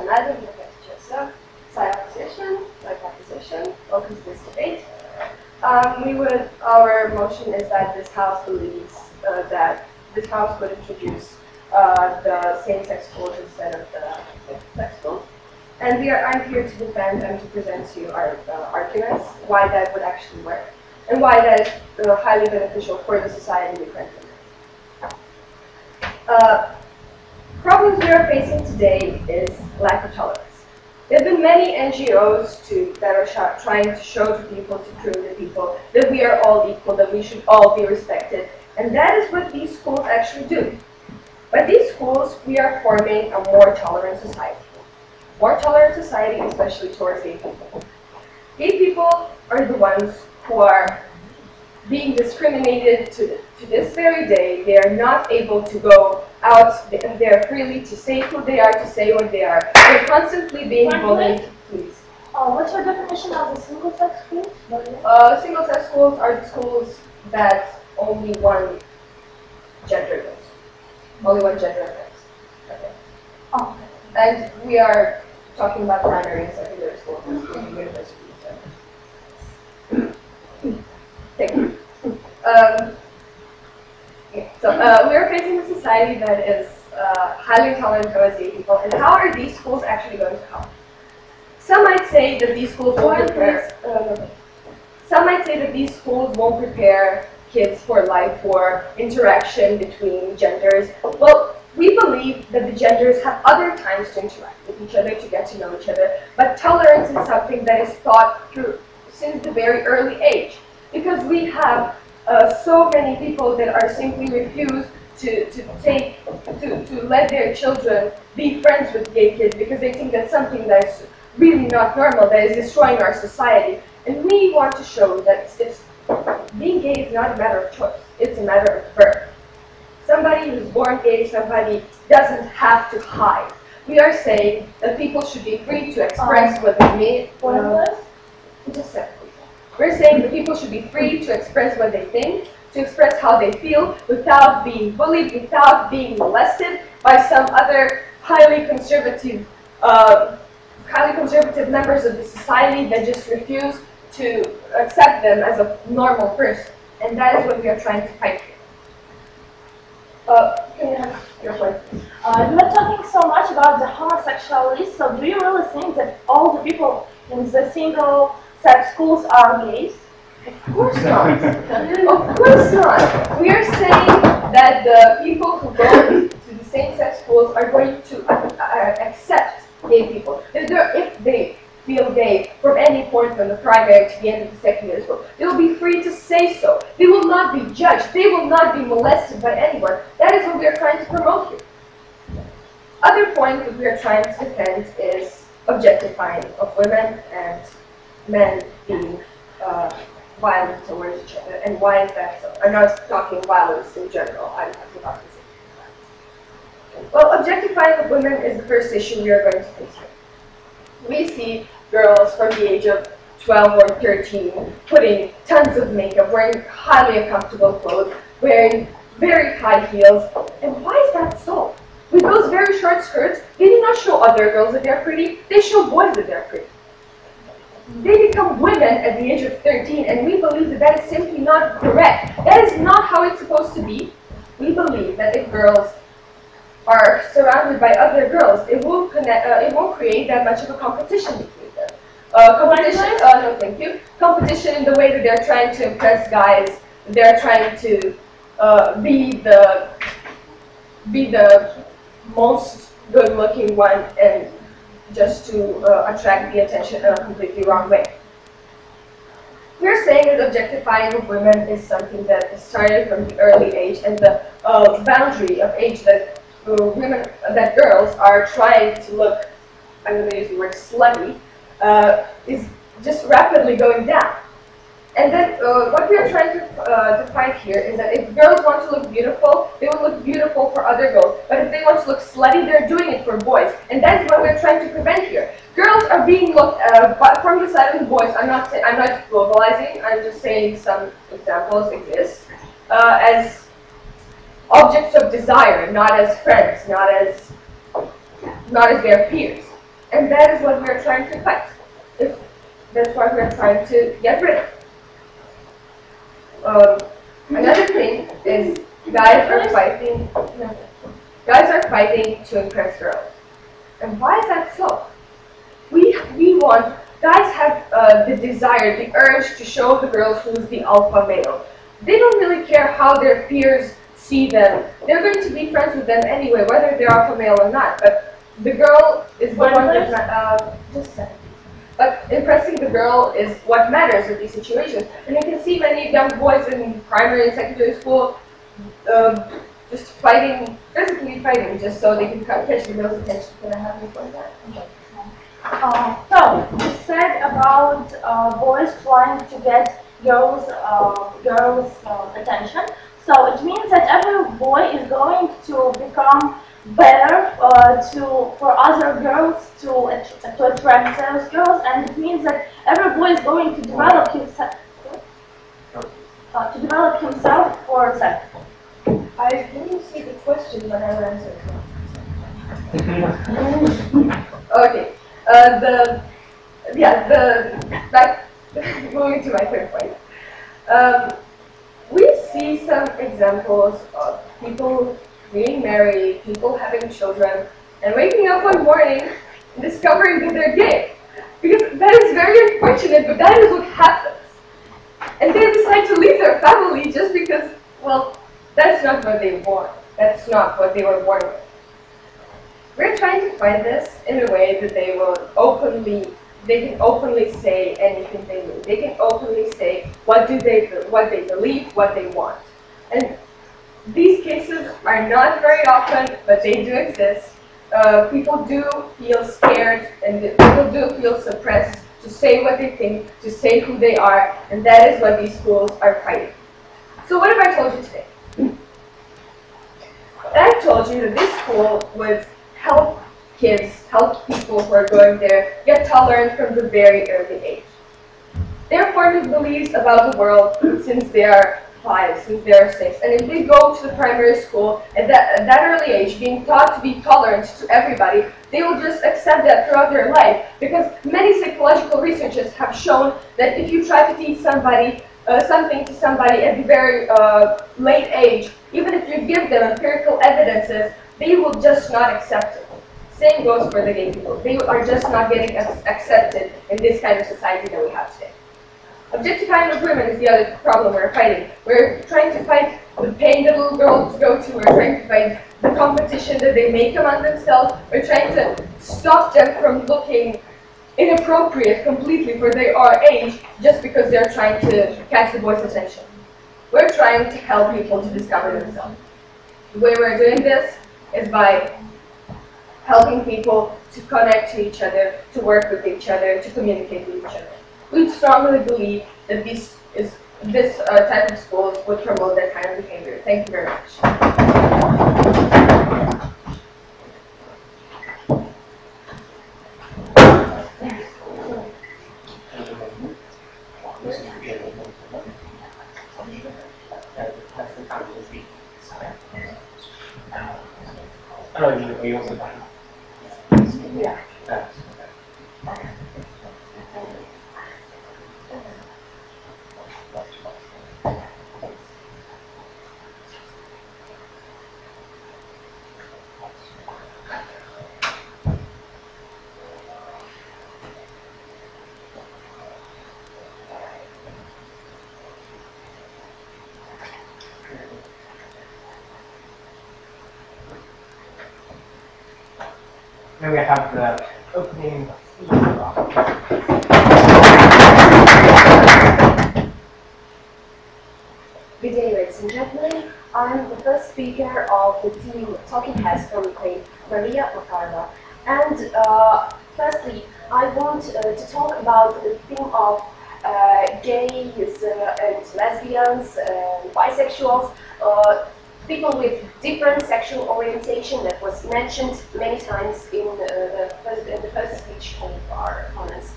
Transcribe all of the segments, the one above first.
Canada, side opposition, side opposition, welcome to this debate. Our motion is that this House believes that this House would introduce the same-sex schools instead of the mixed-sex schools. And I'm here to defend and to present to you our arguments, why that would actually work, and why that is highly beneficial for the society we currently live. Problems we are facing today is lack of tolerance. There have been many NGOs that are trying to show to people, to prove to people that we are all equal, that we should all be respected. And that is what these schools actually do. By these schools, we are forming a more tolerant society. More tolerant society, especially towards gay people. Gay people are the ones who are being discriminated to this very day. They are not able to go out there freely to say who they are, to say what they are. They're constantly being bullied. Please. What's your definition of the single-sex schools? Single-sex schools are the schools that only one gender goes. Only one gender affects. Okay. Oh. And we are talking about primary and secondary schools, universities. Thank you. So we are facing a society that is highly intolerant towards gay people, and how are these schools actually going to help? Some might say that these schools won't prepare. Some might say that these schools won't prepare kids for life, for interaction between genders. Well, we believe that the genders have other times to interact with each other, to get to know each other, but tolerance is something that is taught through since the very early age, because we have so many people that are simply refused to let their children be friends with gay kids because they think that's something that's really not normal, that is destroying our society. And we want to show that being gay is not a matter of choice, it's a matter of birth. Somebody who's born gay, somebody doesn't have to hide. We are saying that people should be free to express what they mean. Just a second. We're saying that people should be free to express what they think, to express how they feel, without being bullied, without being molested by some other highly conservative members of the society that just refuse to accept them as a normal person. And that is what we are trying to fight here. Can you have your point? You're talking so much about the homosexuality, so do you really think that all the people in the single-sex schools are gays? Of course not. Of course not. We are saying that the people who go to the same-sex schools are going to accept gay people. If they feel gay from any point from the primary to the end of the secondary school, they will be free to say so. They will not be judged. They will not be molested by anyone. That is what we are trying to promote here. Other point that we are trying to defend is objectifying of women and men being violent towards each other. And why is that so? I'm not talking violence in general. I'm talking about this. Well, objectifying of women is the first issue we are going to face here. We see girls from the age of 12 or 13 putting tons of makeup, wearing highly uncomfortable clothes, wearing very high heels. And why is that so? With those very short skirts, they do not show other girls that they're pretty, they show boys that they're pretty. They become women at the age of 13, and we believe that that is simply not correct. That is not how it's supposed to be. We believe that if girls are surrounded by other girls, it won't create that much of a competition between them. No, thank you. Competition in the way that they're trying to impress guys. They're trying to be the most good-looking one, and just to attract the attention in a completely wrong way. We're saying that objectifying of women is something that started from the early age, and the boundary of age that girls are trying to look, I'm going to use the word slutty, is just rapidly going down. And then what we are trying to fight here is that if girls want to look beautiful, they will look beautiful for other girls. But if they want to look slutty, they're doing it for boys. And that's what we're trying to prevent here. Girls are being looked at from the side of the boys. I'm not globalizing. I'm just saying some examples exist as objects of desire, not as friends, not as their peers. And that is what we are trying to fight. That's what we are trying to get rid of. Another thing is guys are fighting. Guys are fighting to impress girls. And why is that so? We want, guys have the desire, the urge to show the girls who's the alpha male. They don't really care how their peers see them. They're going to be friends with them anyway, whether they're alpha male or not. But the girl is the one that, just a second. But impressing the girl is what matters in these situations. And you can see many young boys in primary and secondary school just fighting, physically fighting, just so they can catch the girls' attention. Can I have you for that? So you said about boys trying to get girls' attention. So it means that every boy is going to become better for other girls to attract those girls, and it means that every boy is going to develop himself for that. I didn't see the question, but I'll answer it. Okay. Moving to my third point. We see some examples of people being married, people having children, and waking up one morning and discovering that they're gay. Because that is very unfortunate, but that is what happens. And they decide to leave their family just because, well, that's not what they want. That's not what they were born with. We're trying to find this in a way that they can openly say anything they need. They can openly say what they believe, what they want. And these cases are not very often, but they do exist. People do feel scared, and people do feel suppressed to say what they think, to say who they are, and that is what these schools are fighting. So what have I told you today? I told you that this school would help kids, help people who are going there, get tolerant from the very early age. They're forming beliefs about the world since they are 5, since they are 6. And if they go to the primary school at that early age, being taught to be tolerant to everybody, they will just accept that throughout their life. Because many psychological researchers have shown that if you try to teach somebody something to somebody at the very late age, even if you give them empirical evidences, they will just not accept it. Same goes for the gay people. They are just not getting accepted in this kind of society that we have today. Objectifying of women is the other problem we're fighting. We're trying to fight the pain that little girls go to. We're trying to fight the competition that they make among themselves. We're trying to stop them from looking inappropriate completely for their age just because they're trying to catch the boys' attention. We're trying to help people to discover themselves. The way we're doing this is by helping people to connect to each other, to work with each other, to communicate with each other. We strongly believe that this type of schools would promote that kind of behavior. Thank you very much. Yeah. Then we have the opening Good day, ladies and gentlemen. I'm the first speaker of the team Talking Heads from Ukraine, Maria Makarova. And firstly, I want to talk about the theme of gays and lesbians, bisexuals, people with different sexual orientation that was mentioned many times in the first speech of our opponents.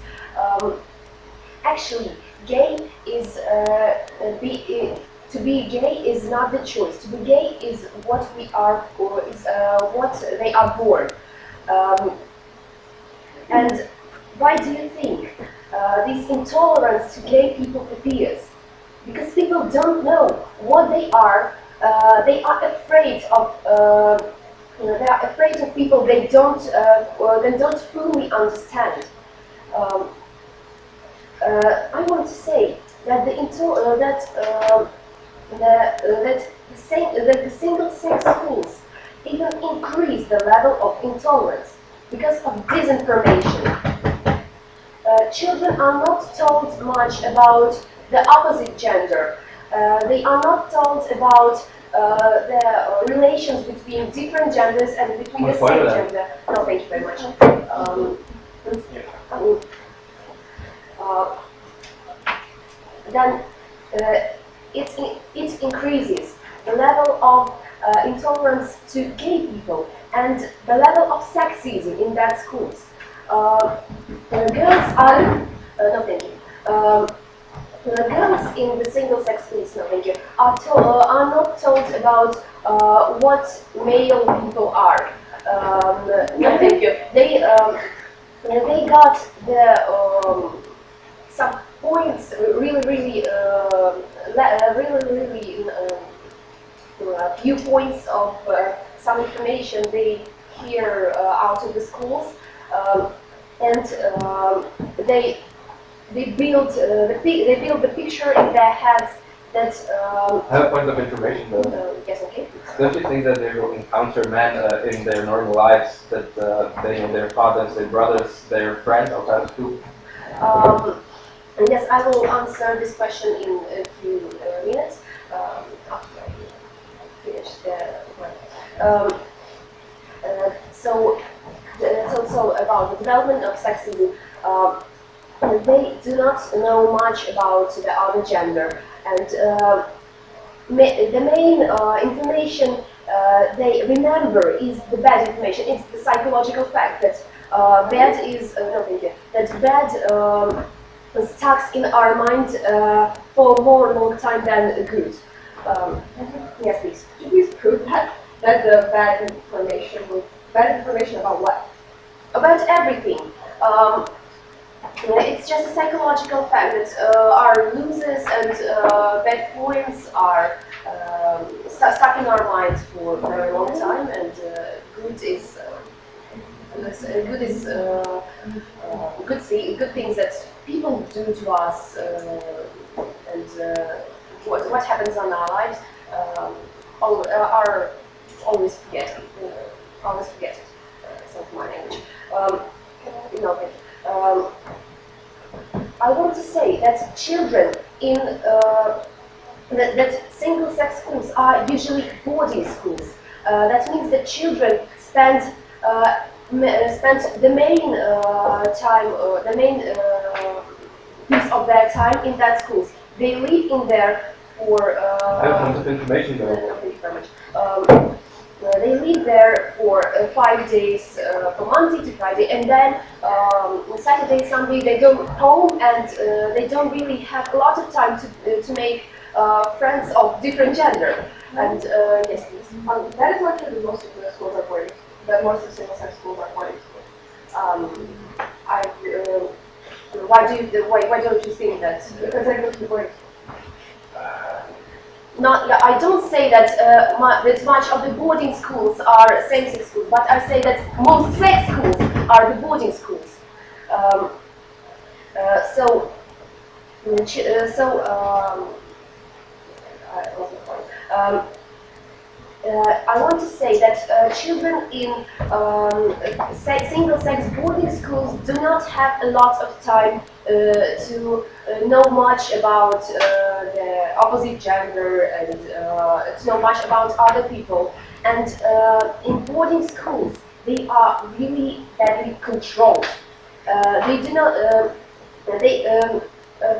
Actually, gay is to be gay is not the choice. To be gay is what we are, or is what they are born. And why do you think this intolerance to gay people appears? Because people don't know what they are. They are afraid of. They are afraid of people they don't fully understand. I want to say that the single-sex schools even increase the level of intolerance because of disinformation. Children are not told much about the opposite gender. They are not told about the relations between different genders and between the same gender. No, thank you very much. Then it increases the level of intolerance to gay people and the level of sexism in that schools. Girls are no thank you. Girls in the single-sex schools, no thank you, are not told about what male people are. No thank you. They got the some points really few points of some information they hear out of the schools, and they build the picture in their heads that. I have a point of information though. Yes, okay. Don't you think that they will encounter men in their normal lives, that they know their fathers, their brothers, their friends outside of school? Yes, I will answer this question in a few minutes after I finish the work. So about the development of sexism, they do not know much about the other gender, and the main information they remember is the bad information. It's the psychological fact that bad is bad stuck in our mind for a long time than good. Yes, please. Could you please prove that the bad information about what? About everything. It's just a psychological fact that our losers and bad points are stuck in our minds for a very long time, and good things that people do to us, and what happens in our lives are always forgetted. It's not my language. No, thank you. I want to say that children in that single-sex schools are usually boarding schools. That means that children spend the main piece of their time in that schools. They live in there for. I have a bunch of information though. Thank you very much. They live there for 5 days, from Monday to Friday, and then on Saturday, Sunday they go home, and they don't really have a lot of time to make friends of different gender. And yes, please. That is not true that most of the schools are boarding. That most of the single-sex schools are boarding schools. Why don't you think that? Because I go to boarding. I don't say that that much of the boarding schools are same-sex schools, but I say that most sex schools are the boarding schools. I want to say that children in single-sex boarding schools do not have a lot of time to know much about the opposite gender and to know much about other people. And in boarding schools, they are really badly controlled. They do not.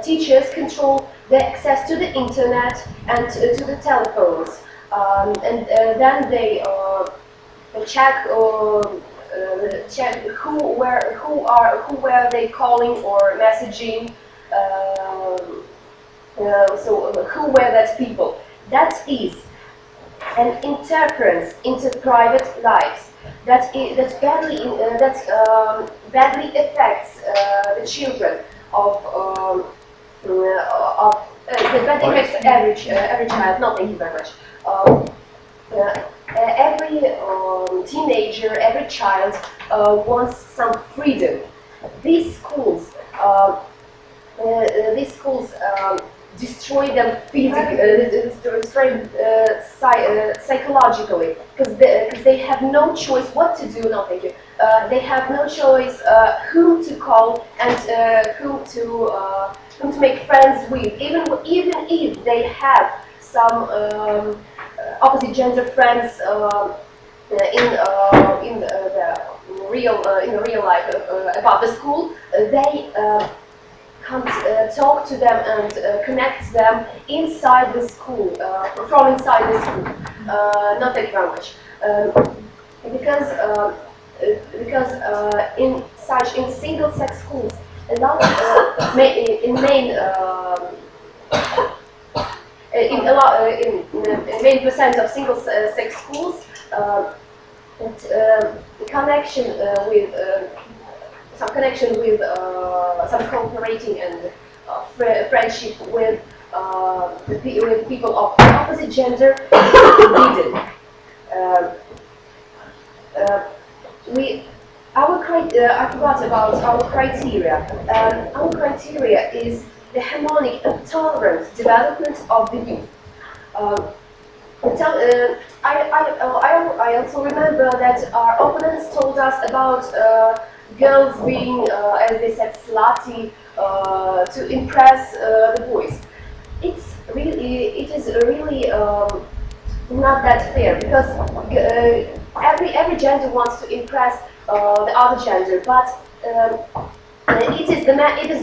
Teachers control the access to the internet and to the telephones. And then they check who were they calling or messaging. So who were that people? That is an interference into private lives. badly affects the children that affects every child. No, thank you very much. Every teenager, every child wants some freedom. These schools destroy them physically, psychologically, because they have no choice what to do. No, thank you. They have no choice whom to call and whom to make friends with. Even if they have some opposite gender friends in real life about the school, they can't talk to them and connect them inside the school, from inside the school. No, thank you very much. Because in single-sex schools, a lot in main percent of single-sex schools, connection with some cooperating and friendship with people of opposite gender forbidden. I forgot about our criteria. Our criteria is the harmonic and tolerant development of the youth. I also remember that our opponents told us about girls being, as they said, slutty to impress the boys. It is really not that fair, because every gender wants to impress the other gender, but it is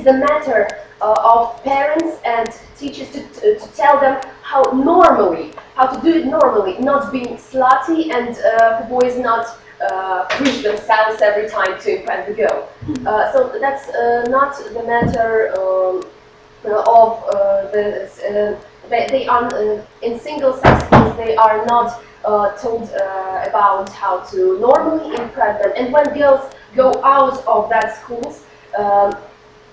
the matter of parents and teachers to tell them how to do it normally, not being slutty, and the boys not push themselves every time to impress the girl. So that's not the matter of they are in single-sex schools. They are not told about how to normally impress them. And when girls go out of that schools,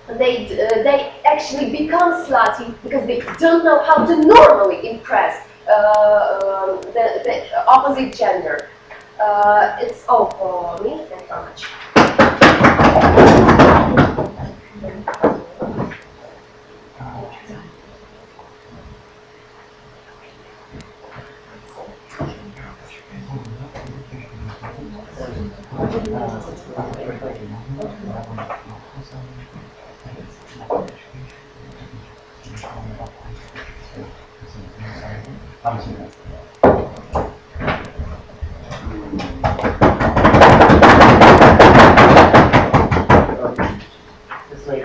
they actually become slutty because they don't know how to normally impress the opposite gender. It's all for me. Thank you very much. This lady.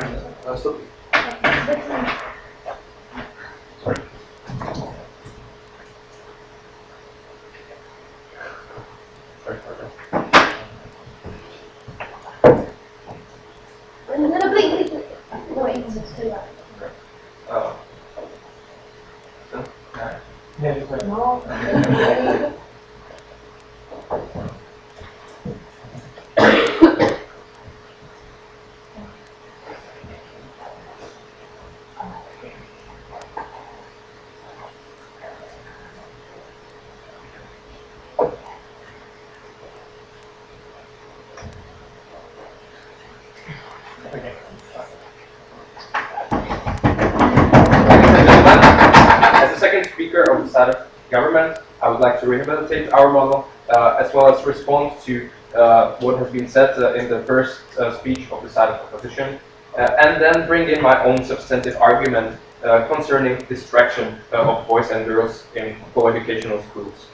As the second speaker of the side of government, I would like to rehabilitate our model, as well as respond to what has been said in the first speech of the side of opposition, and then bring in my own substantive argument concerning distraction of boys and girls in co-educational schools.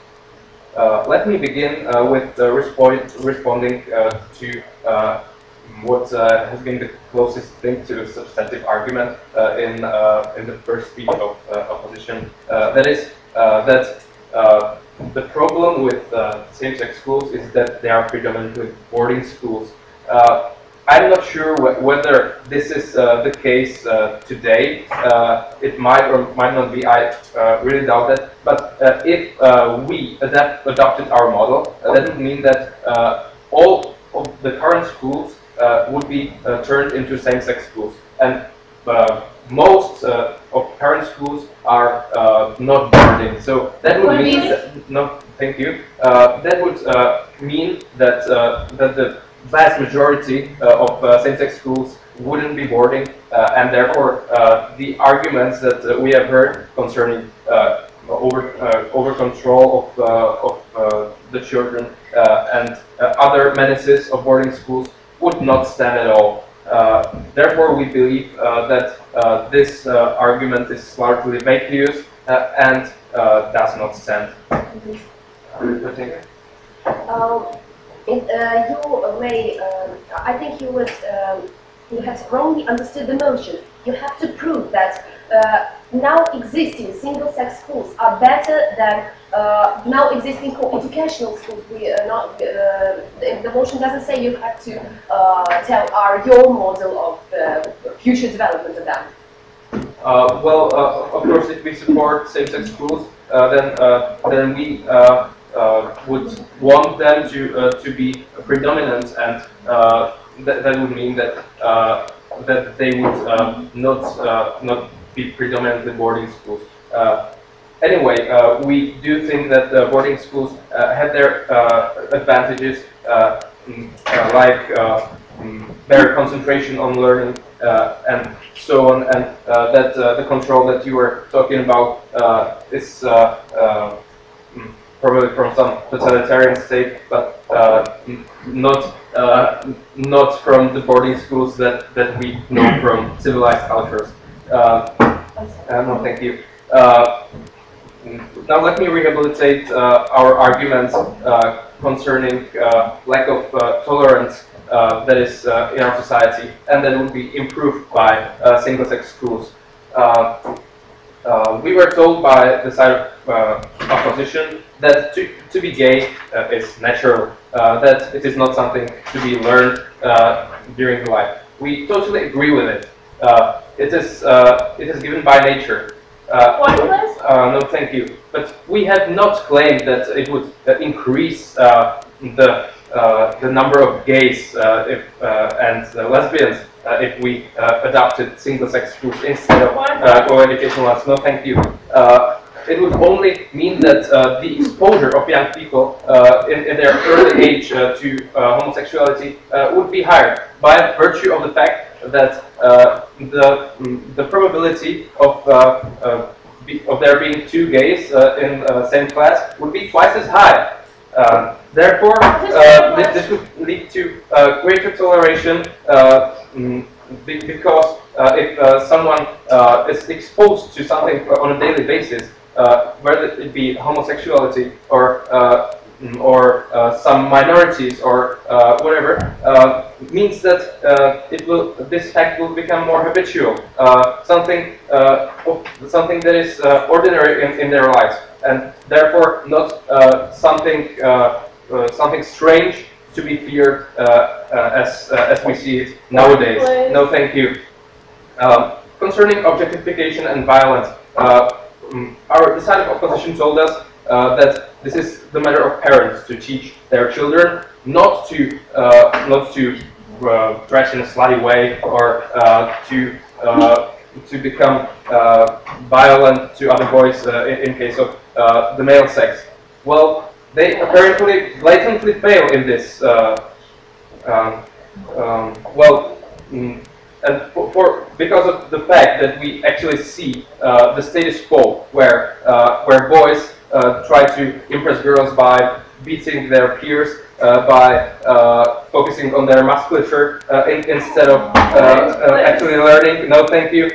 Let me begin with responding to what has been the closest thing to the substantive argument in the first speech of opposition. That is that the problem with same-sex schools is that they are predominantly boarding schools. I'm not sure whether this is the case today. It might or might not be. I really doubt that. But if we adopted our model, that would mean that all of the current schools would be turned into same-sex schools, and most of current schools are not boarding. So that would mean that, no, thank you. That would mean that that the vast majority of same-sex schools wouldn't be boarding, and therefore the arguments that we have heard concerning over control of the children and other menaces of boarding schools would not stand at all. Therefore, we believe that this argument is largely fake news and does not stand. I think you had wrongly understood the motion. You have to prove that now existing single-sex schools are better than now existing co-educational schools. The motion doesn't say you have to tell your model of future development of them. Well, of course, if we support same-sex schools, then we would want them to be predominant, and that would mean that that they would not be predominantly boarding schools. Anyway, we do think that boarding schools have their advantages, like better concentration on learning and so on, and that the control that you were talking about is probably from some totalitarian state, but not from the boarding schools that we know from civilized cultures. No, thank you. Now let me rehabilitate our arguments concerning lack of tolerance that is in our society, and that would be improved by single-sex schools. We were told by the side of opposition that to be gay is natural, that it is not something to be learned during life. We totally agree with it. It is given by nature. No, thank you. But we have not claimed that it would increase the number of gays and lesbians if we adopted single-sex schools instead of co-educational ones. No, thank you. It would only mean that the exposure of young people in their early age to homosexuality would be higher by virtue of the fact that the probability of there being two gays in the same class would be twice as high. Therefore, this would lead to greater toleration because if someone is exposed to something on a daily basis, whether it be homosexuality or some minorities or whatever, means that this fact will become more habitual, something that is ordinary in their lives, and therefore not something strange to be feared as we see it nowadays. No, thank you. Concerning objectification and violence, the side of opposition told us that this is the matter of parents to teach their children not to dress in a slutty way or to become violent to other boys in case of the male sex. Well, they apparently blatantly fail in this. And because of the fact that we actually see the status quo where boys try to impress girls by beating their peers, by focusing on their musculature instead of actually learning. No, thank you.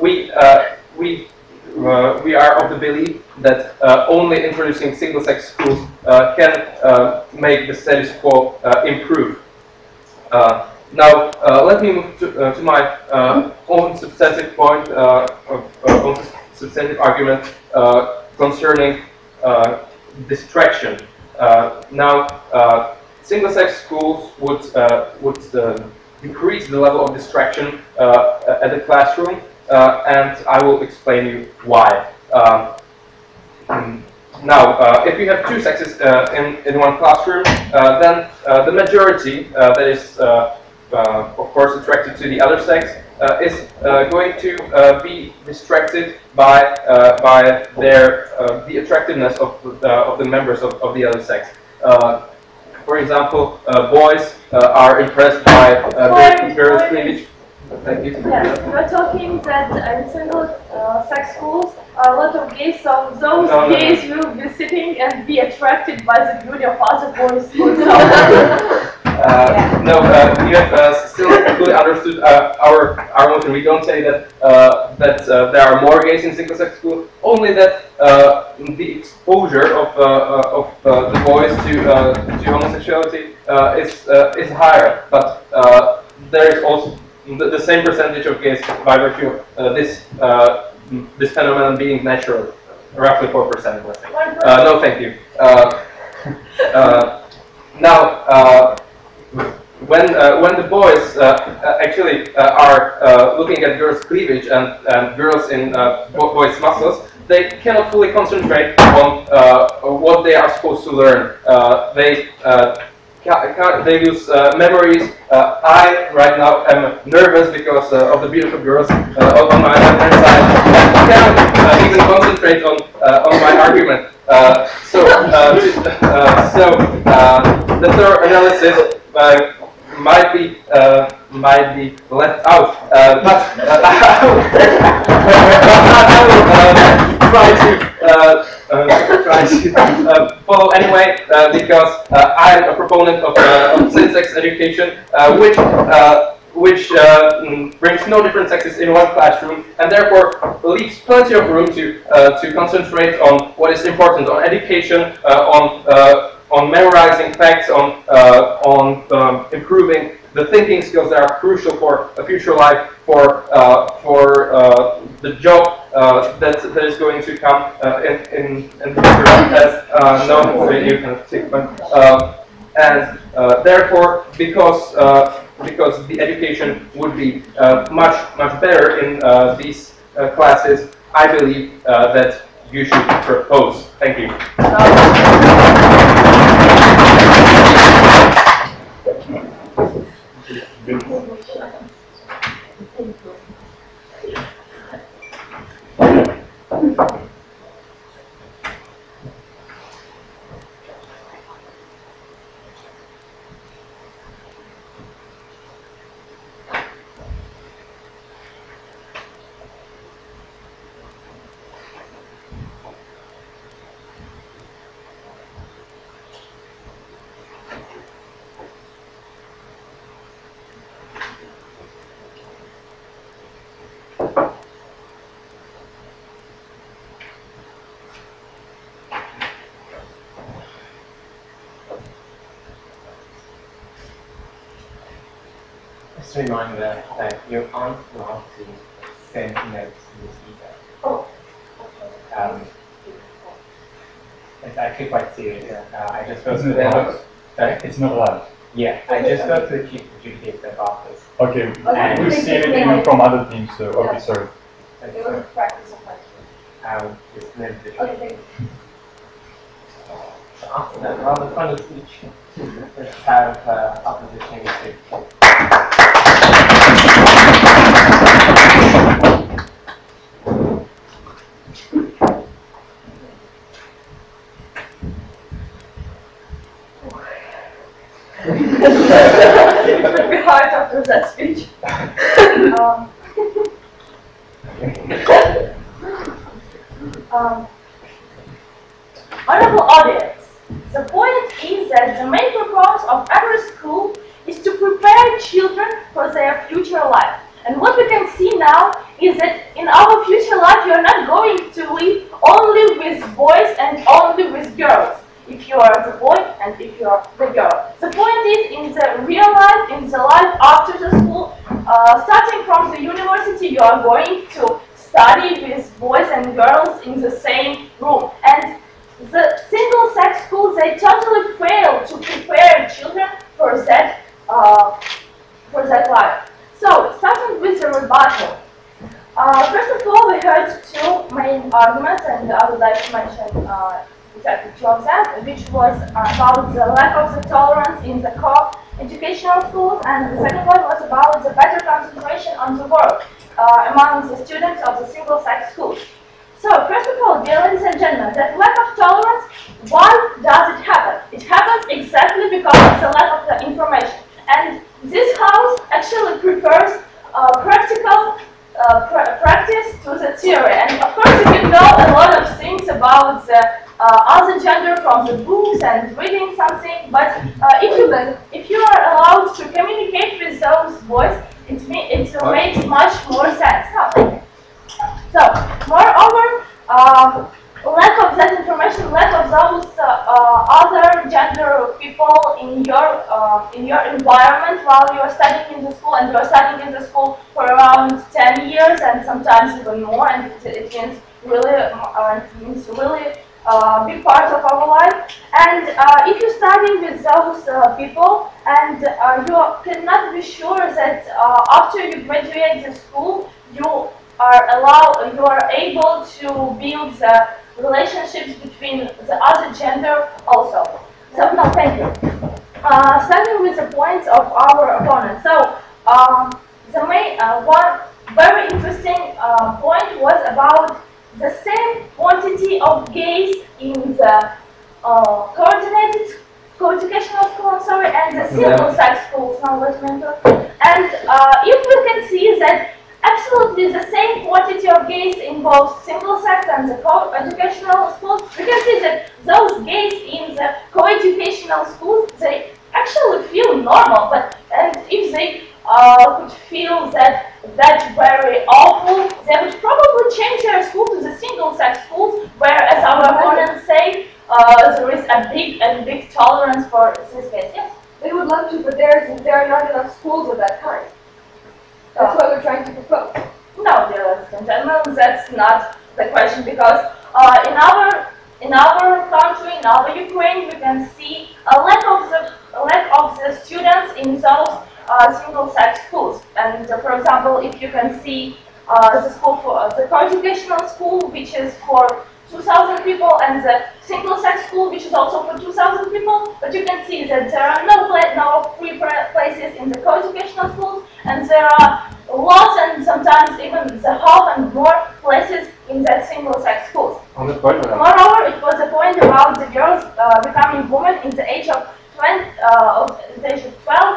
We are of the belief that only introducing single-sex schools can make the status quo improve. Now, let me move to my own substantive point, own substantive argument concerning distraction. Now, single-sex schools would decrease the level of distraction at the classroom, and I will explain you why. Now, if you have two sexes in one classroom, then the majority that is, of course, attracted to the other sex is going to be distracted by the attractiveness of the members of the other sex. For example, boys are impressed by girls' cleavage. Thank you. Yes, you're talking that in single-sex schools are a lot of gays, so those gays will be sitting and be attracted by the beauty of other boys. No, you have still fully understood our motion. We don't say that there are more gays in single-sex schools. Only that the exposure of the boys to homosexuality is higher, but there is also the same percentage of gays by virtue of this phenomenon being natural, roughly 4%. Let's say. No, thank you. Now, when the boys actually are looking at girls' cleavage and girls in boys' muscles, they cannot fully concentrate on what they are supposed to learn. They lose memories. I right now am nervous because of the beautiful girls on my left-hand side. I cannot even concentrate on my argument. So the thorough analysis might be left out, but I will try to follow anyway, because I am a proponent of same-sex education, which brings no different sexes in one classroom, and therefore leaves plenty of room to concentrate on what is important, on education, on memorizing facts, on improving the thinking skills that are crucial for a future life, for the job that is going to come in the future. You can take one. And therefore, because the education would be much better in these classes, I believe that you should propose. Thank you. Just a reminder that you aren't allowed to send notes to this either. Oh. It's actually quite serious. I just go It's to not the allowed. Sorry? It's not allowed. Yeah, I just go to the chief adjudicator office. Okay, And we've seen it even from other teams, so okay, sorry. They want to practice a question. Just an individual. Okay, thank you. So after that rather funny speech, let's have opposition speak. It would be hard after that speech. Honorable audience, the point is that the main purpose of every school is to prepare children for their future life. And what we can see now is that in our future life, you are not going to live only with boys and only with girls. If you are the boy and if you are the girl. The point is, in the real life, in the life after the school, starting from the university, you are going to study with boys and girls in the same room. And the single-sex schools, they totally fail to prepare children for that life. So, starting with the rebuttal. First of all, we heard two main arguments, and I would like to mention exactly two of them, which was about the lack of the tolerance in the co-educational schools, and the second one was about the better concentration on the work among the students of the single-sex schools. So, first of all, dear ladies and gentlemen, that lack of tolerance, why does it happen? It happens exactly because of the lack of the information. And this house actually prefers practical practice to the theory. And of course, you can know a lot of things about the other gender from the books and reading something, but if you are allowed to communicate with those boys, it makes much more sense. So, moreover, lack of that information, lack of those other gender people in your environment while you are studying in the school, and you are studying in the school for around 10 years and sometimes even more, and it means really big part of our life. And if you study with those people, and you cannot be sure that after you graduate the school, you are able to build the relationships between the other gender also. So, no, thank you. Starting with the points of our opponent. So, the main one very interesting point was about the same quantity of gays in the coordinated co-educational school, and the single-sex schools. Now, wait a minute. And if we can see that absolutely the same quantity of gays in both single-sex and the co-educational schools, we can see that those gays in the co-educational schools, they actually feel normal, and if they could feel that very awful, they would probably change their school to the single-sex schools, where, as our opponents say, there is a big tolerance for this case. Yes? They would love to, but there are not enough schools of that kind. That's what we're trying to propose. No, dear ladies and gentlemen, that's not the question, because in our country, in our Ukraine, we can see a lack of the students in those single-sex schools. And for example, if you can see the school for the co-educational school, which is for 2,000 people, and the single-sex school, which is also for 2,000 people, but you can see that there are no free places in the co-educational schools, and there are lots and sometimes even the half and more places in that single-sex schools. Moreover, it was a point about the girls becoming women in the age of 12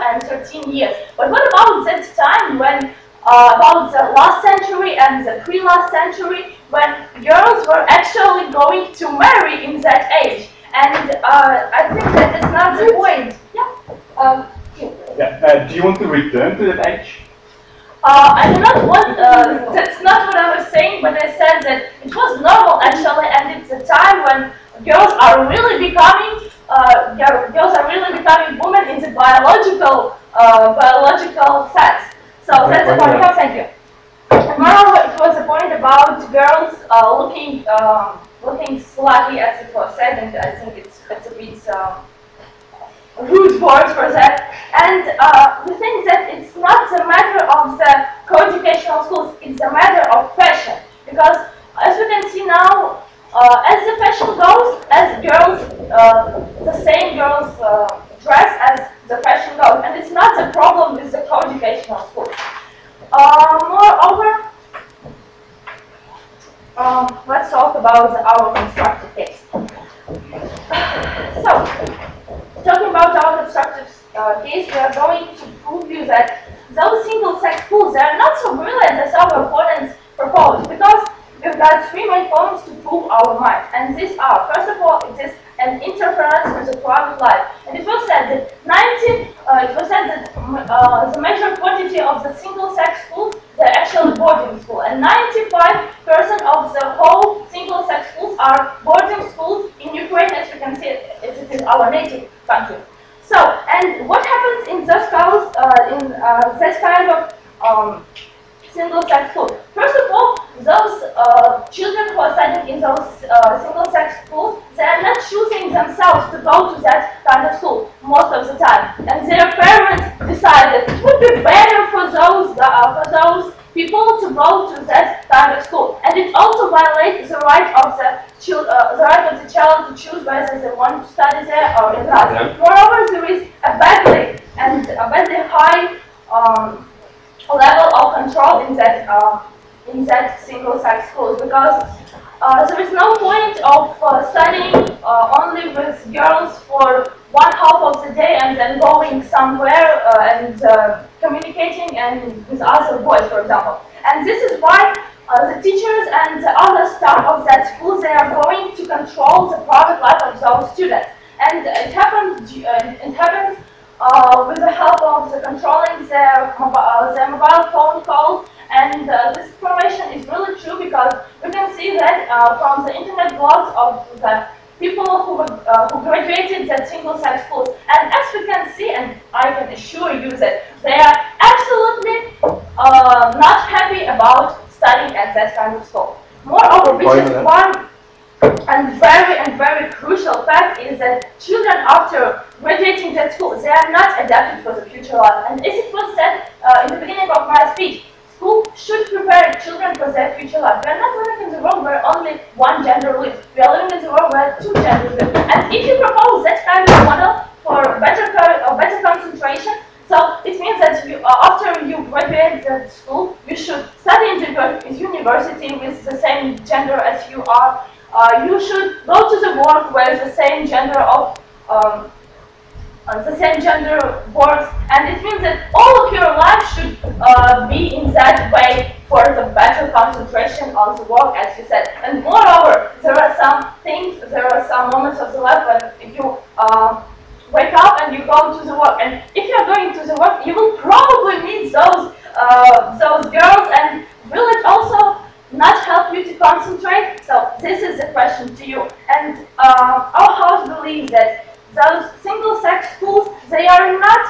and 13 years. But what about that time when about the last century and the pre-last century, when girls were actually going to marry in that age? And I think that is not the point. Yeah. Do you want to return to that age? I do not want, that's not what I was saying, but I said that it was normal actually, and it's a time when girls are really becoming women in the biological sense. So that's the point. No, thank you. And moreover, it was a point about girls looking slutty, as it was said, and I think it's a bit rude word for that. And we think that it's not a matter of the co-educational schools; it's a matter of fashion, because as we can see now, as the fashion goes, as girls, the same girls dress as the fashion goes, and it's not a problem with the co-educational schools. Moreover, let's talk about our constructive case. So, talking about our constructive case, we are going to prove you that those single-sex schools, they are not so brilliant as our opponents propose, because we've got three main points to prove our mind, and these are: first of all, it is an interference with the private life, and it was said that the major quantity of the single-sex schools, they're actually boarding school, and 95% of the whole single-sex schools are boarding schools in Ukraine, as you can see, it is our native country. So, and what happens in those schools, in this kind of single-sex schools? First of all, those children who are studying in those single-sex schools, they are not choosing themselves to go to that kind of school most of the time, and their parents decided it would be better for those people to go to that kind of school, and it also violates the right of the the right of the child to choose whether they want to study there or in that. Yeah. Moreover, there is a badly and a very high level of control in that single-sex schools, because there is no point of studying only with girls for one half of the day and then going somewhere and communicating and with other boys, for example. And this is why the teachers and the other staff of that school, they are going to control the private life of those students. And it happens with the help of the controlling their mobile phone calls. And this information is really true, because we can see that from the internet blogs of the people who graduated that single-sex schools. And as we can see, and I can assure you that they are absolutely not happy about studying at that kind of school. Moreover, which is one and very crucial fact, is that children after graduating that school, they are not adapted for the future life. And as it was said in the beginning of my speech, school should prepare children for their future life. We are not living in the world where only one gender lives. We are living in the world where two genders live. And if you propose that kind of model for better concentration, so it means that after you graduate the school, you should study in the university with the same gender as you are. You should go to the work where the same gender works, and it means that all of your life should be in that way for the better concentration on the work, as you said. And moreover, there are some moments of the life when you wake up and you go to the work, and if you are going to the work, you will probably meet those girls, and will it also not help you to concentrate? So this is the question to you. And our house believes that those single-sex schools, they are not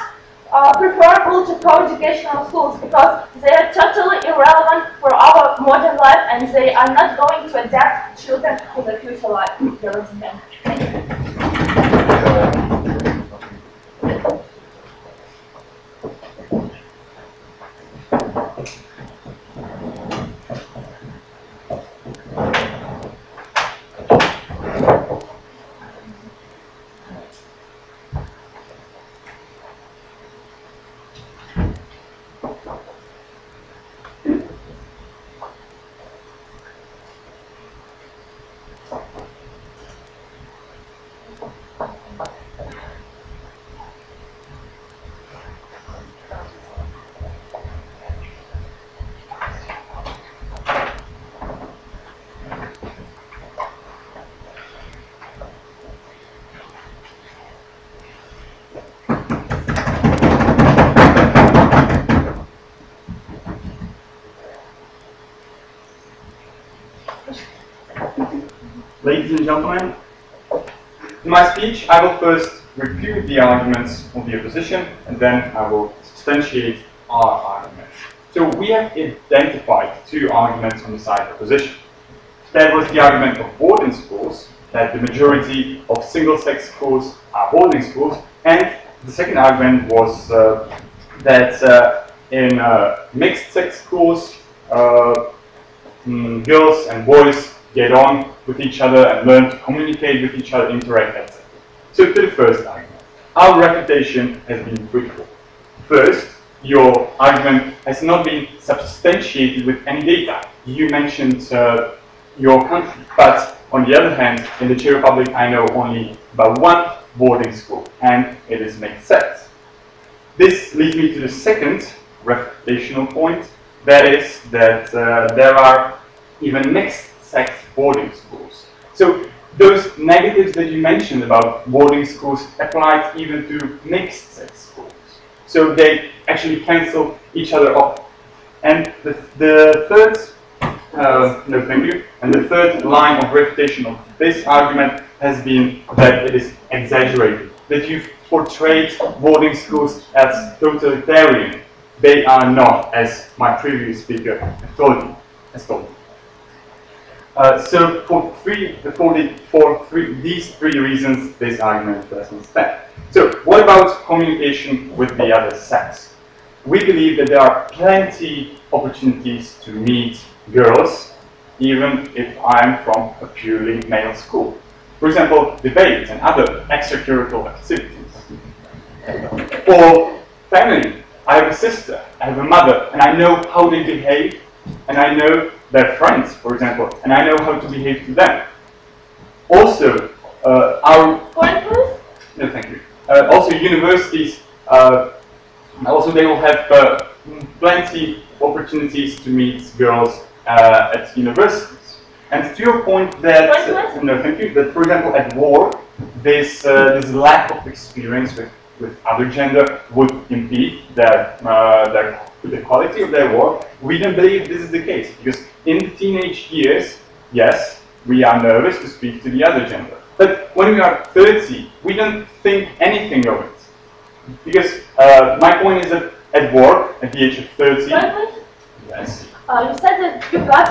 preferable to co-educational schools, because they are totally irrelevant for our modern life, and they are not going to adapt children to the future life. Thank you. Ladies and gentlemen, in my speech I will first refute the arguments of the opposition, and then I will substantiate our arguments. So we have identified two arguments on the side of opposition. That was the argument of boarding schools, that the majority of single-sex schools are boarding schools, and the second argument was that in mixed-sex schools, girls and boys get on with each other and learn to communicate with each other, interact, etc. So to the first argument. Our refutation has been threefold. First, your argument has not been substantiated with any data. You mentioned your country, but on the other hand, in the Czech Republic I know only about one boarding school, and it is mixed sex. This leads me to the second refutational point, that is that there are even mixed sex boarding schools. So those negatives that you mentioned about boarding schools applied even to mixed sex schools. So they actually cancel each other off. And the third, no thank you, and the third line of refutation of this argument has been that it is exaggerated, that you've portrayed boarding schools as totalitarian. They are not, as my previous speaker has told me. So for these three reasons, this argument doesn't stand. So what about communication with the other sex? We believe that there are plenty of opportunities to meet girls even if I'm from a purely male school. For example, debates and other extracurricular activities. For family, I have a sister, I have a mother, and I know how they behave, and I know their friends, for example, and I know how to behave to them. Also, no, thank you. Also, universities, also they will have plenty of opportunities to meet girls at universities. And to your point that, no, thank you, that for example at work, this lack of experience with other gender would impede the quality of their work. We don't believe this is the case, because in the teenage years, yes, we are nervous to speak to the other gender. But when we are 30, we don't think anything of it. Because my point is that at work, at the age of 30, yes. You said that you got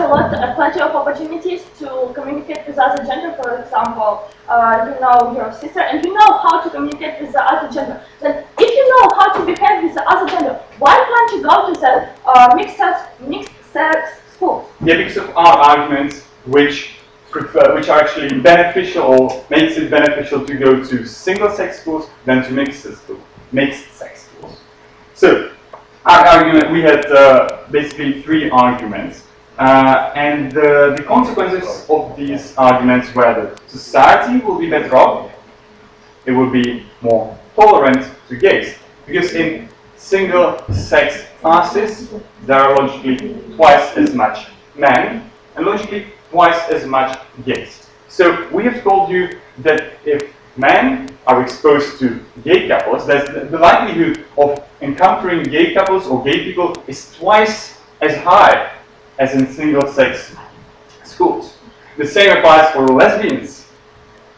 plenty of opportunities to communicate with other gender. For example, you know your sister, and you know how to communicate with the other gender. Then, if you know how to behave with the other gender, why can't you go to the mixed-sex school? Yeah, because of our arguments, which are actually beneficial, or makes it beneficial to go to single-sex schools than to mixed-sex schools. So, our argument, we had basically three arguments, and the consequences of these arguments were that society will be better off, it will be more tolerant to gays, because in single-sex classes there are logically twice as much men and logically twice as much gays. So we have told you that if men are exposed to gay couples, the likelihood of encountering gay couples or gay people is twice as high as in single-sex schools. The same applies for lesbians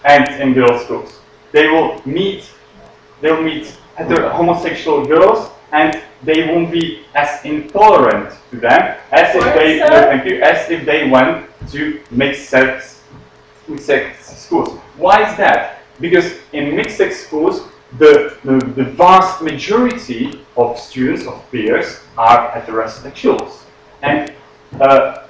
and in girls' schools. They will meet homosexual girls, and they won't be as intolerant to them as if they went to mixed-sex schools. Why is that? Because in mixed-sex schools, the vast majority of students, of peers, are heterosexuals, and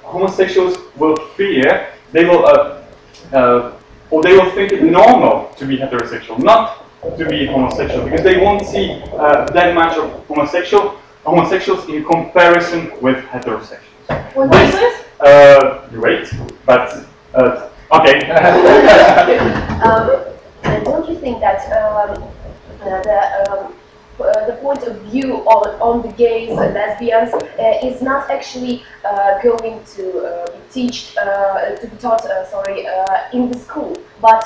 homosexuals will fear, they will think it normal to be heterosexual, not to be homosexual, because they won't see that much of homosexuals in comparison with heterosexuals. Great, but okay. Don't you think that the point of view on the gays and lesbians is not actually going to be taught in the school, but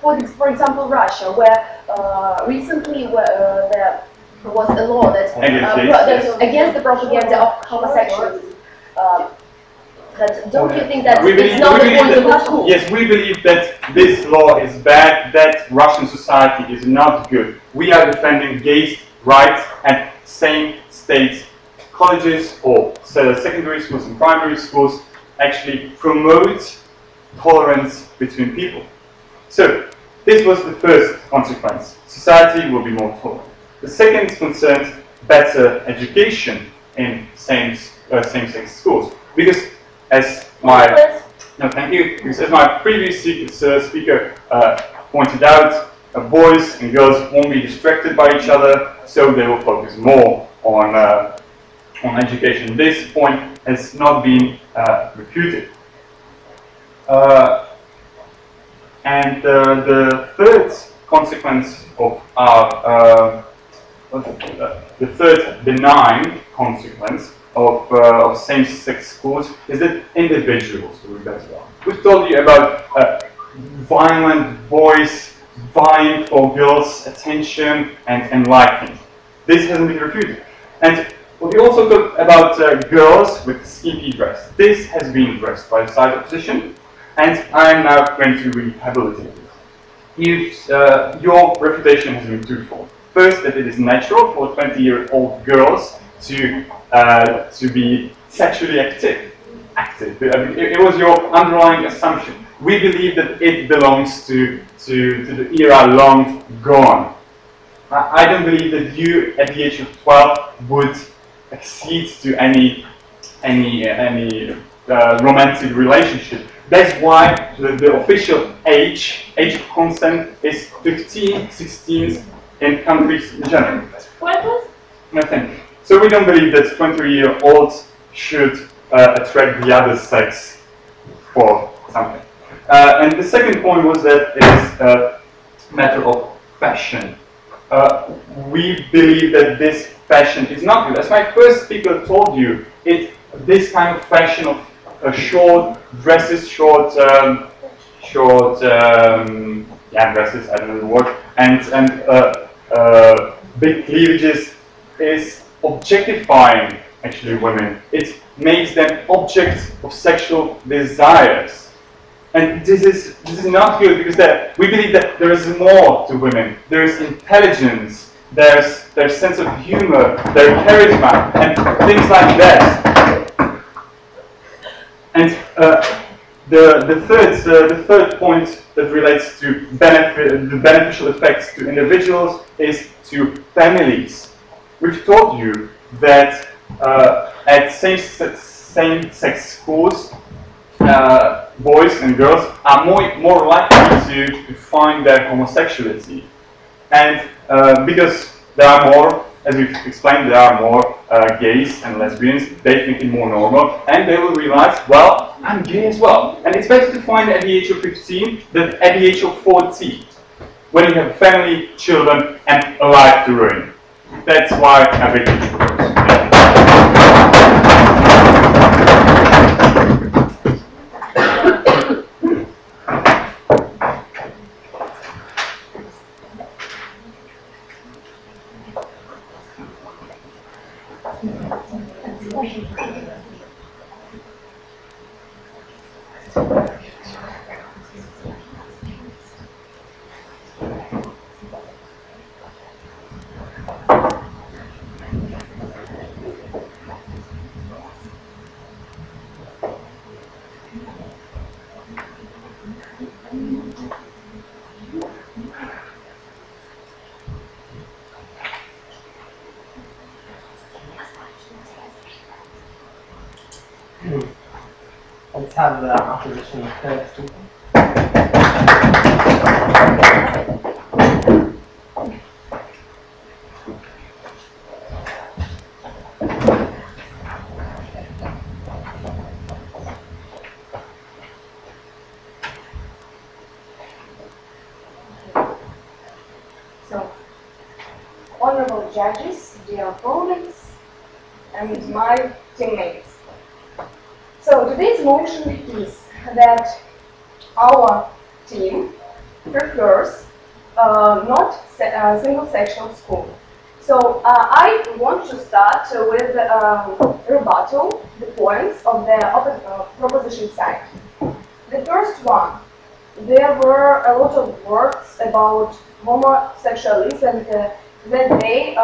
for example Russia, where recently there was a law that against the propaganda of homosexuality. Don't you think that it's not the point of the school? Yes, we believe that this law is bad, that Russian society is not good. We are defending gays' rights, and same-state colleges or secondary schools and primary schools actually promote tolerance between people. So, this was the first consequence. Society will be more tolerant. The second concerned better education in same-sex schools. Because as my previous speaker pointed out, boys and girls won't be distracted by each other, so they will focus more on education. This point has not been refuted. And the third consequence of our the third benign consequence of same-sex schools is that individuals will be better off. We've told you about violent boys vying for girls' attention and liking. This hasn't been refuted. And we also talked about girls with skimpy dress. This has been addressed by the side opposition, and I'm now going to rehabilitate it. Your refutation has been twofold. First, that it is natural for 20-year-old girls to be sexually active. It was your underlying assumption. We believe that it belongs to the era long gone. I don't believe that you, at the age of 12, would accede to any romantic relationship. That's why the official age of consent is 15, 16 in countries in general. What was? Nothing. So we don't believe that 20-year-olds should attract the other sex for something. And the second point was that it is a matter of fashion. We believe that this fashion is not good. As my first speaker told you, this kind of fashion of short dresses, short dresses, I don't know the word, and big cleavages is objectifying actually women. It makes them objects of sexual desires. And this is not good, because we believe that there is more to women. There is intelligence, there's sense of humor, their charisma, and things like that. And the third point that relates to the beneficial effects to individuals is to families. We've told you that at same-sex schools, boys and girls are more likely to find their homosexuality. And because there are more, as we've explained, there are more gays and lesbians, they think it more normal, and they will realize, well, I'm gay as well. And it's better to find at the age of 15 than at the age of 40, when you have family, children, and a life to ruin. That's why I beg you to propose. Let's have the opposition first. So, honorable judges, dear opponents, and my teammates. So today's motion is that our team prefers not single-sexual school. So I want to start with rebuttal the points of the proposition side. The first one, there were a lot of words about homosexualism that they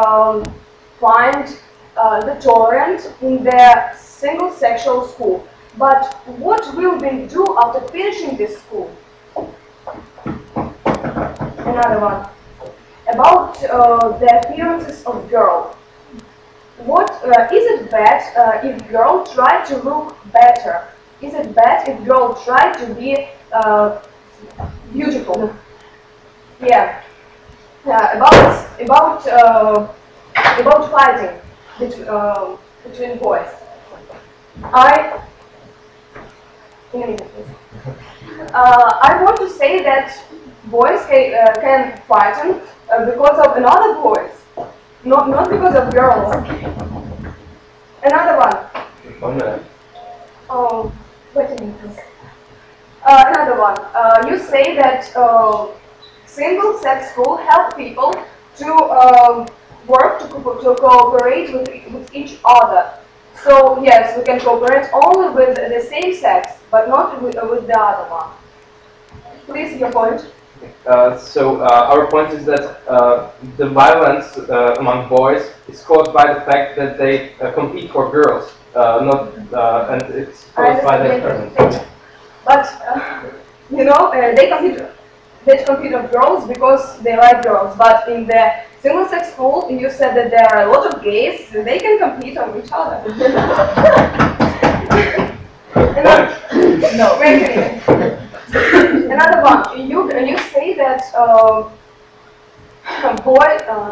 find the tolerant in their single-sexual school. But what will they do after finishing this school? Another one. About the appearances of girls. What is it bad if girls try to look better? Is it bad if girls try to be beautiful? Yeah. About fighting between boys. I want to say that boys can fight because of another boys, not because of girls. Another one. 1 minute. Oh, wait a minute, please. Another one. You say that single-sex school help people to work to cooperate with each other. So yes, we can cooperate only with the same sex, but not with the other one. Please, your point. Our point is that the violence among boys is caused by the fact that they compete for girls, and it's caused by their parents. But you know, they compete with girls because they like girls. But in the single-sex school, you said that there are a lot of gays, so they can compete on each other. No, wait a minute. Another one. You say that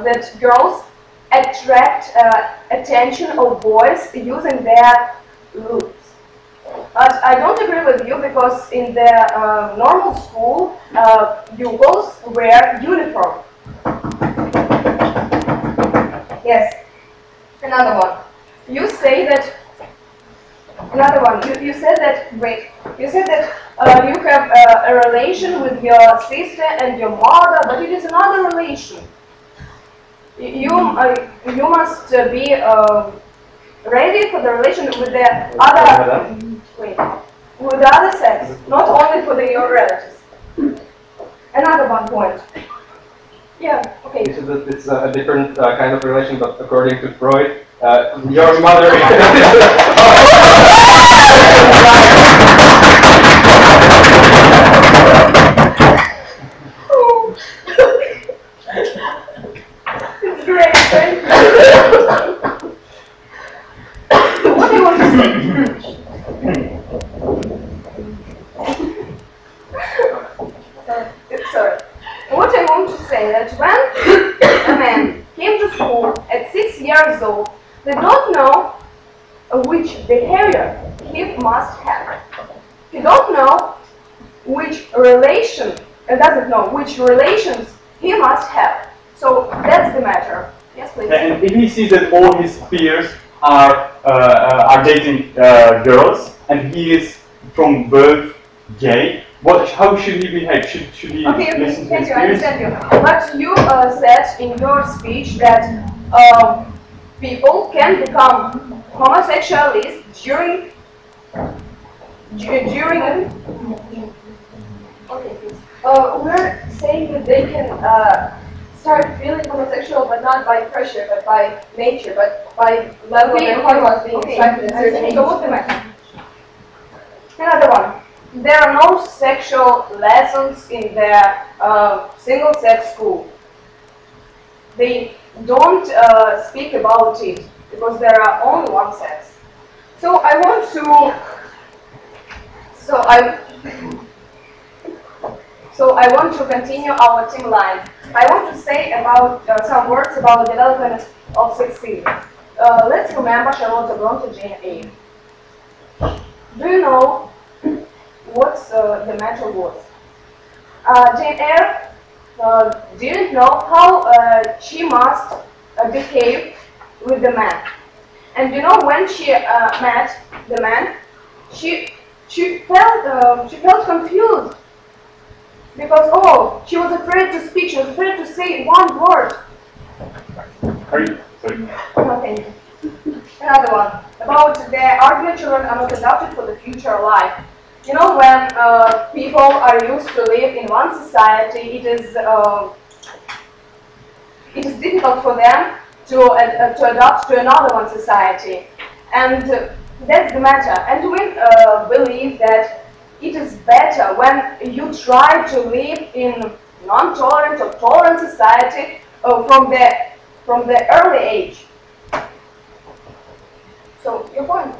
that girls attract attention of boys using their looks. But I don't agree with you because in the normal school, you both wear uniform. Yes. Another one. You say that. Another one. You said that. Wait. You said that you have a relation with your sister and your mother, but it is another relation. You must be ready for the relation with the other. Wait. With the other sex, not only for your relatives. Another one point. Yeah. Okay. So that it's a different kind of relation, but according to Freud, your mother. It's great. Thank you. What do you want to say? Sorry. What I want to say that when a man came to school at 6 years old, they don't know which behavior he must have. He don't know which relation, doesn't know which relations he must have. So that's the matter. Yes, please. And if he sees that all his peers are dating girls, and he is from birth gay, how should he behave? Should he listen to his thank you, I peers? understand you. But you said in your speech that people can become homosexuals during. Okay, please. We're saying that they can start feeling homosexual, but not by pressure, but by nature, but by level of their hormones being extracted at a certain age. Another one. There are no sexual lessons in the single-sex school. They don't speak about it because there are only one sex. So I want to. So I want to continue our team line. I want to say about some words about the development of sex theory. Let's remember Charlotte Bronte, Jane Eyre. Do you know what the matter was? Jane Eyre didn't know how she must behave with the man. And you know, when she met the man, she felt confused because she was afraid to speak. She was afraid to say one word. Sorry. No, thank you. Another one about the argument children are not adapted for the future life. You know, when people are used to live in one society, it is difficult for them to adapt to another one society, and that's the matter. And we believe that it is better when you try to live in non-tolerant or tolerant society from the early age. So your point.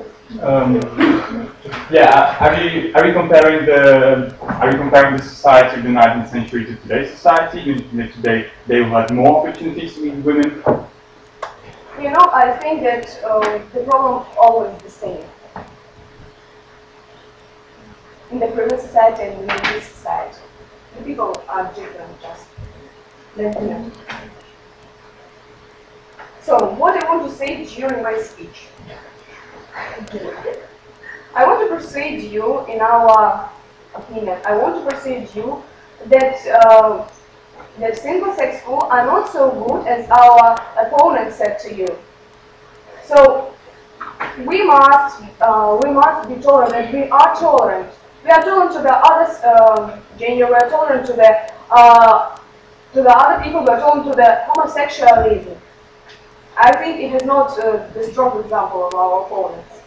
Yeah, are we comparing the society of the 19th century to today's society? Today they will have more opportunities to meet women. You know, I think that the problem is always the same. In the previous society and in this society, the people are different, just let me know. So, what I want to say during my speech. I want to persuade you, in our opinion, I want to persuade you that that single-sex schools are not so good as our opponents said to you. So we must be tolerant. We are tolerant. We are tolerant to the other gender. We are tolerant to the other people. We are tolerant to the homosexualism. I think it is not the strong example of our opponents.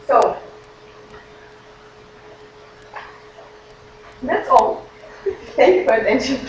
So, that's all. Thank you for attention.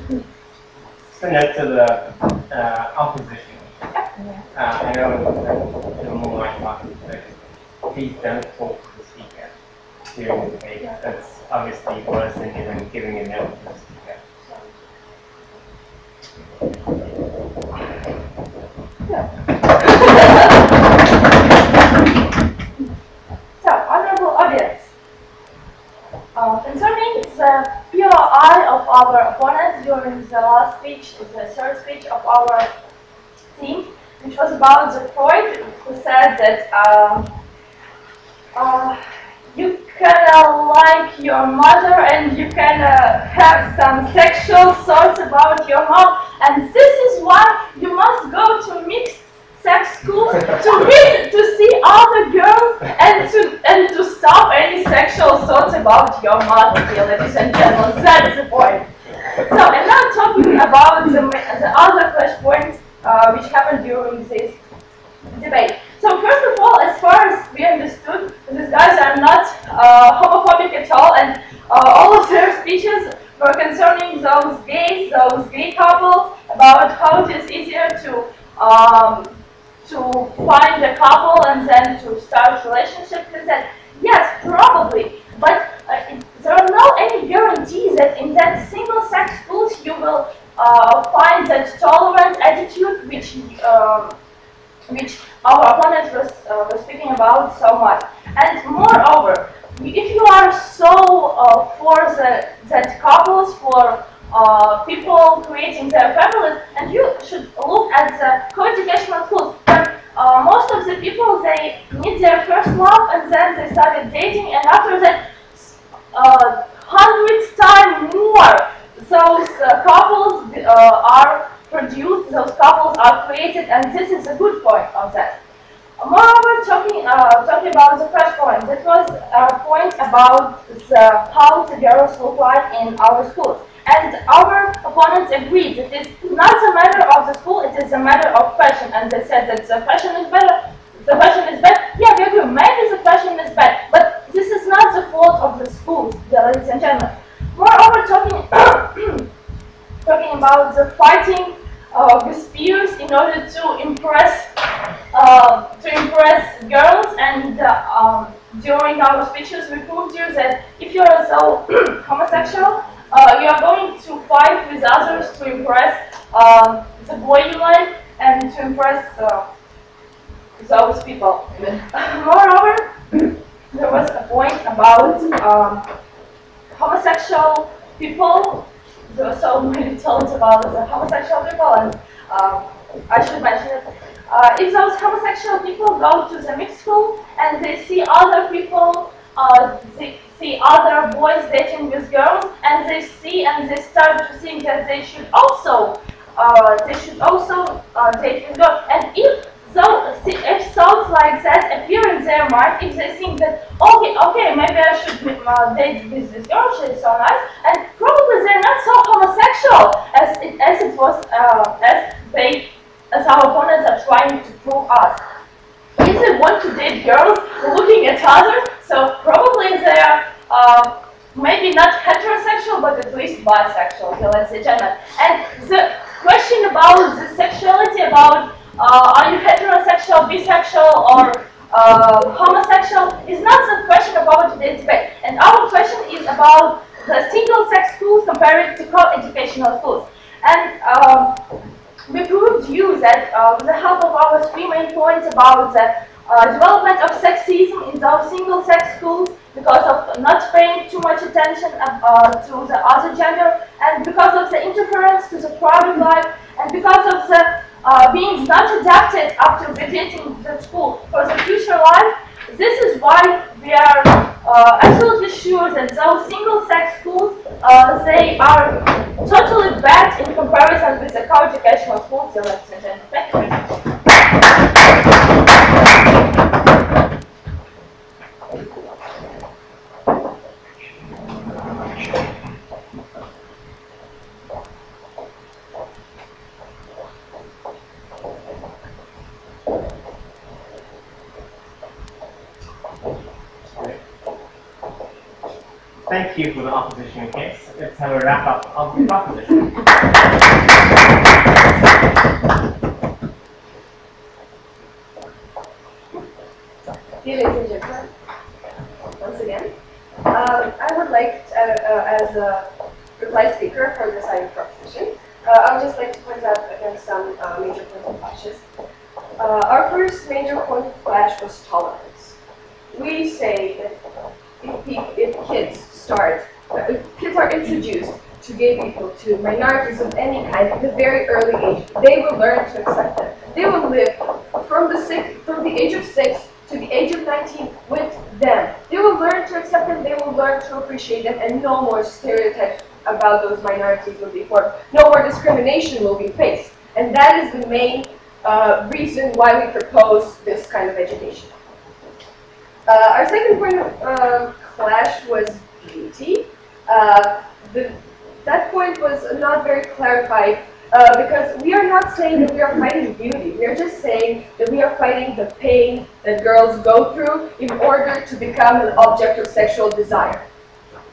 Just a note to the opposition. I know the more I talk, but please don't talk to the speaker during the debate. That's obviously worse than giving a note to the speaker. So, honorable audience, concerning the POI of our opponents during the last speech, the third speech of our team, which was about the Freud, who said that you can like your mother and you can have some sexual thoughts about your mom, and this is why you must go to mixed sex schools to see other girls and to stop any sexual thoughts about your mother, dear ladies and gentlemen. That's the point. So, I'm now talking about the other flashpoints which happened during this debate. So, first of all, as far as we understood, these guys are not homophobic at all, and all of their speeches were concerning those gay couples, about how it is easier to find a couple and then to start a relationship with them. Yes, probably, but there are no any guarantees that in that single-sex schools you will find that tolerant attitude which our opponent was speaking about so much. And moreover, if you are so for that couples, for people creating their families, and you should look at the co-educational schools. Most of the people, they meet their first love and then they started dating, and after that, hundreds times more those couples are produced, those couples are created, and this is a good point of that. Moreover, talking about the first point, that was a point about how the girls look like in our schools. And our opponents agreed that it's not a matter of the school, it is a matter of fashion. And they said that the fashion is better, the fashion is bad. Yeah, we agree, maybe the fashion is bad, but this is not the fault of the schools, ladies and gentlemen. Moreover, talking about the fighting with peers in order to impress girls, and during our speeches we proved you that if you are so homosexual, you are going to fight with others to impress the boy you like and to impress those people. Moreover, there was a point about homosexual people. There were so many thoughts about the homosexual people, and I should mention it. If those homosexual people go to the mixed school and they see other people, they see other boys dating with girls, and they start to think that they should also date with girls. And if thoughts like that appear in their mind, if they think that okay, maybe I should date with this girl, she's so nice, and probably they're not so homosexual as our opponents are trying to prove us. If they want to date girls looking at others, so probably they're maybe not heterosexual, but at least bisexual, ladies and gentlemen. And the question about the sexuality, about are you heterosexual, bisexual, or homosexual, is not the question about today's debate. And our question is about the single-sex schools compared to co-educational schools. And we proved you that with the help of our three main points about the development of sexism in those single-sex schools because of not paying too much attention to the other gender, and because of the interference to the private life, and because of the being not adapted after graduating the school for the future life. This is why we are absolutely sure that those single-sex schools, they are totally bad in comparison with the co-educational schools. So ladies and gentlemen, thank you very much. Thank you for the opposition case. Let's have a wrap up of the proposition. deciding proposition. I would just like to point out again some major points of clashes. Our first major point of clash was tolerance. We say that if kids are introduced to gay people, to minorities of any kind at a very early age, they will learn to accept them. They will live from the age of 6 to the age of 19 with them. They will learn to accept them, they will learn to appreciate them, and no more stereotypes about those minorities will be formed. No more discrimination will be faced. And that is the main reason why we propose this kind of education. Our second point of clash was beauty. That point was not very clarified because we are not saying that we are fighting beauty. We are just saying that we are fighting the pain that girls go through in order to become an object of sexual desire.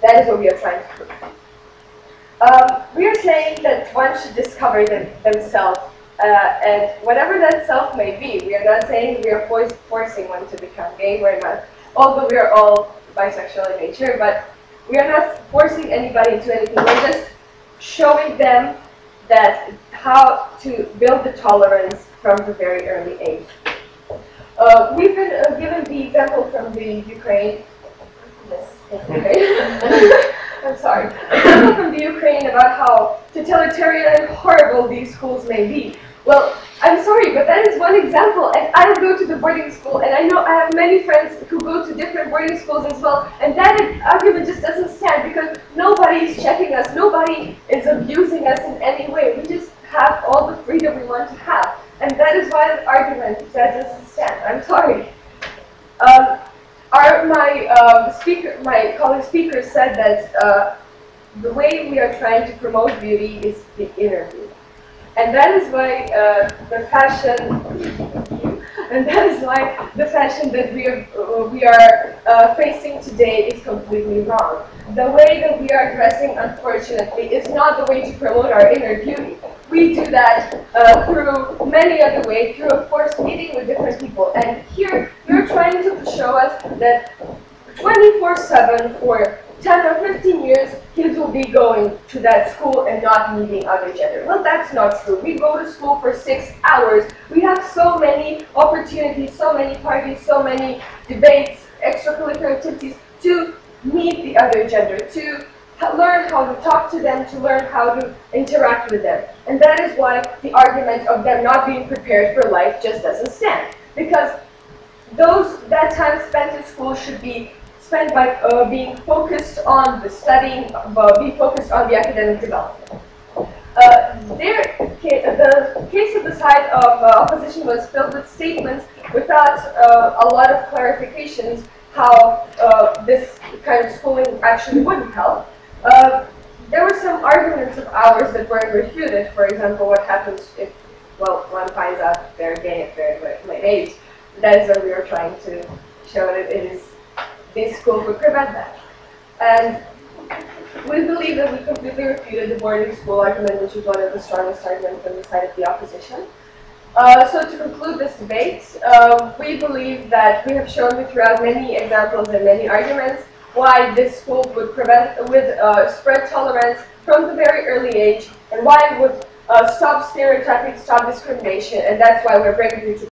That is what we are trying to prove. We are saying that one should discover themselves, and whatever that self may be. We are not saying we are forcing one to become gay. We're not, although we are all bisexual in nature, but we are not forcing anybody into anything. We're just showing them that how to build the tolerance from the very early age. We've been given the example from the Ukraine. Yes, Ukraine. I'm sorry. Example from the Ukraine about how totalitarian and horrible these schools may be. Well, I'm sorry, but that is one example, and I go to the boarding school, and I know I have many friends who go to different boarding schools as well, and that argument just doesn't stand because nobody is checking us, nobody is abusing us in any way. We just have all the freedom we want to have, and that is why the argument doesn't stand. I'm sorry. My colleague speaker said that the way we are trying to promote beauty is the inner beauty. And that is why the fashion, and that is why the fashion that we are facing today is completely wrong. The way that we are dressing, unfortunately, is not the way to promote our inner beauty. We do that through many other ways, through, of course, meeting with different people. And here, you're trying to show us that 24/7 for 10 or 15 years, kids will be going to that school and not meeting other gender. Well, that's not true. We go to school for 6 hours. We have so many opportunities, so many parties, so many debates, extracurricular activities to meet the other gender, to learn how to talk to them, to learn how to interact with them. And that is why the argument of them not being prepared for life just doesn't stand. Because that time spent in school should be spent by being focused on the studying, being focused on the academic development. The case of the side of opposition was filled with statements without a lot of clarifications how this kind of schooling actually wouldn't help. There were some arguments of ours that weren't refuted. For example, what happens if, well, one finds out they're gay at very late age. That is what we were trying to show that it is. This school would prevent that. And we believe that we completely refuted the boarding school argument, which is one of the strongest arguments on the side of the opposition. So to conclude this debate, we believe that we have shown throughout many examples and many arguments why this school would spread tolerance from the very early age, and why it would stop stereotyping, stop discrimination, and that's why we're bringing you to